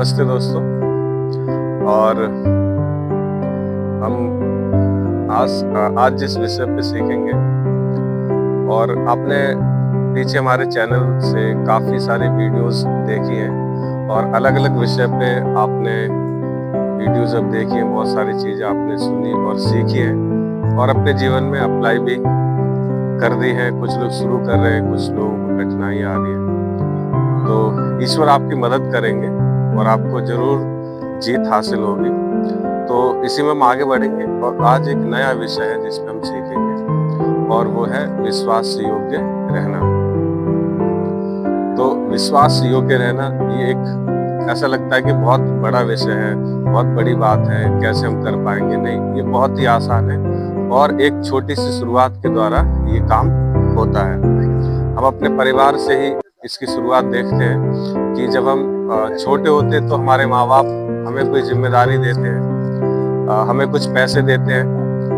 नमस्ते दोस्तों। और हम आज जिस विषय पे सीखेंगे, और आपने पीछे हमारे चैनल से काफ़ी सारी वीडियोस देखी हैं और अलग-अलग विषय पे आपने वीडियोस जब देखी हैं, बहुत सारी चीज़ें आपने सुनी और सीखी हैं और अपने जीवन में अप्लाई भी कर दी है। कुछ लोग शुरू कर रहे हैं, कुछ लोगों को कठिनाई आ रही है। तो ईश्वर आपकी मदद करेंगे और आपको जरूर जीत हासिल होगी। तो इसी में हम आगे बढ़ेंगे और आज एक नया विषय है जिसमें हम सीखेंगे, और वो है विश्वास योग्य रहना। तो विश्वास योग्य रहना, ये एक ऐसा लगता है कि बहुत बड़ा विषय है, बहुत बड़ी बात है, कैसे हम कर पाएंगे। नहीं, ये बहुत ही आसान है और एक छोटी सी शुरुआत के द्वारा ये काम होता है। हम अपने परिवार से ही इसकी शुरुआत देखते हैं कि जब हम छोटे होते तो हमारे माँ बाप हमें कोई जिम्मेदारी देते हैं, हमें कुछ पैसे देते हैं,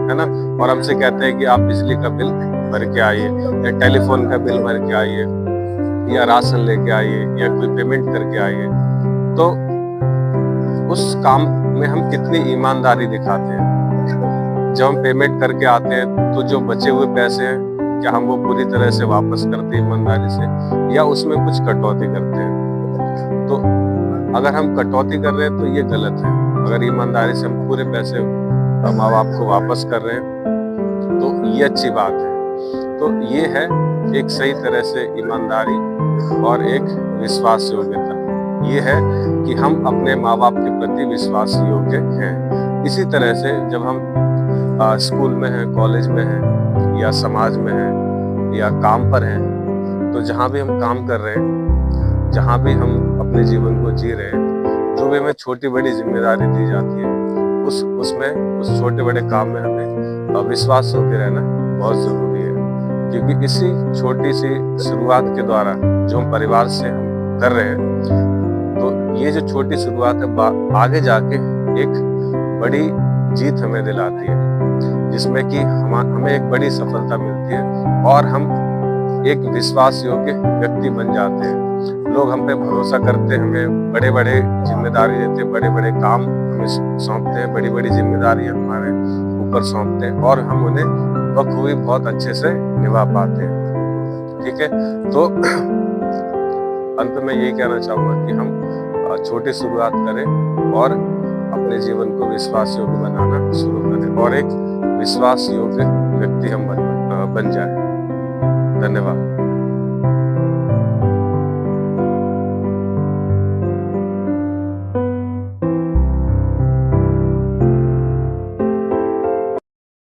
है ना, और हमसे कहते हैं कि आप बिजली का बिल भर के आइए, या टेलीफोन का बिल भर के आइए, या राशन लेके आइए, या कोई पेमेंट करके आइए। तो उस काम में हम कितनी ईमानदारी दिखाते हैं। जब हम पेमेंट करके आते हैं तो जो बचे हुए पैसे हैं, क्या हम वो पूरी तरह से वापस करते हैं ईमानदारी से, या उसमें कुछ कटौती करते हैं। तो अगर हम कटौती कर रहे हैं तो ये गलत है। अगर ईमानदारी से हम पूरे पैसे माँ बाप को वापस कर रहे हैं तो ये अच्छी बात है। तो ये है एक सही तरह से ईमानदारी और एक विश्वास योग्यता। ये है कि हम अपने माँ बाप के प्रति विश्वास योग्य हैं। इसी तरह से जब हम स्कूल में हैं, कॉलेज में हैं, या समाज में हैं, या काम पर हैं, तो जहाँ भी हम काम कर रहे हैं, जहाँ भी हम अपने जीवन को जी रहे हैं, जो भी हमें छोटी बड़ी जिम्मेदारी दी जाती है, उस छोटे बड़े काम में हमें विश्वास होकर रहना बहुत जरूरी है। क्योंकि इसी छोटी सी शुरुआत के द्वारा जो हम परिवार से हम कर रहे हैं, तो ये जो छोटी शुरुआत है आगे जाके एक बड़ी जीत हमें दिलाती है, जिसमें कि हमें एक बड़ी सफलता मिलती है और हम एक विश्वास योग्य व्यक्ति बन जाते हैं। लोग हम पे भरोसा करते हैं, हमें बड़े बड़े जिम्मेदारी देते हैं, बड़े बड़े काम हमें सौंपते हैं, बड़ी बड़ी जिम्मेदारियां हमारे ऊपर सौंपते हैं, और हम उन्हें बखूबी बहुत अच्छे से निभा पाते हैं। ठीक है, तो अंत में यही कहना चाहूंगा कि हम छोटी शुरुआत करें और अपने जीवन को विश्वास योग्य बनाना शुरू करें, और एक विश्वास योग्य व्यक्ति हम बन जाएं। धन्यवाद।